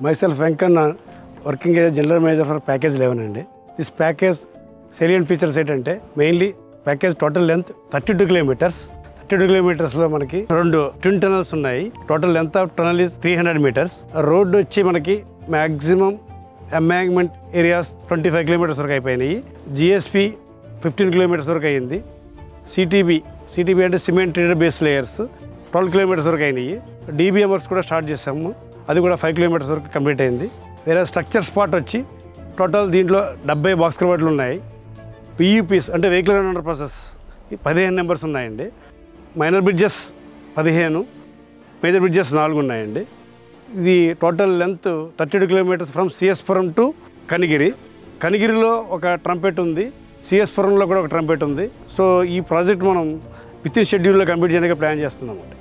Myself Venkana, working as a general manager for package 11 అండి. This package salient features ఏంటంటే mainly package total length 32 kilometers. 32 kilometers లో మనకి రెండు twin tunnels ఉన్నాయి. Total length of tunnel is 300 meters. Road వచ్చి మనకి maximum embankment areas 25 kilometers వరకు అయిపోయినాయి. జిఎస్పి 15 kilometers వరకు అయింది. సిటీబీ అంటే సిమెంట్ ట్రీడెడ్ బేస్ లేయర్స్ 12 kilometers వరకు అయినాయి. డిబిఎం వర్క్స్ కూడా స్టార్ట్ చేసాము, అది కూడా 5 kilometers వరకు కంప్లీట్ అయింది. వేరే స్ట్రక్చర్ స్పాట్ వచ్చి టోటల్ దీంట్లో 70 బాక్స్ కర్వర్లు ఉన్నాయి. పియూపీస్ అంటే వెహికల్ అండర్ ప్రాసెస్ 15 నెంబర్స్ ఉన్నాయండి. మైనర్ బ్రిడ్జెస్ 15, మేజర్ బ్రిడ్జెస్ 4 ఉన్నాయండి. ఇది total length 32 kilometers from CSPuram to Kanigiri. కనిగిరిలో ఒక ట్రంపెట్ ఉంది, సిఎస్పురంలో కూడా ఒక ట్రంపెట్ ఉంది. సో ఈ ప్రాజెక్ట్ మనం విత్ ఇన్ షెడ్యూల్లో కంప్లీట్ చేయడానికి ప్లాన్ చేస్తున్నామండి.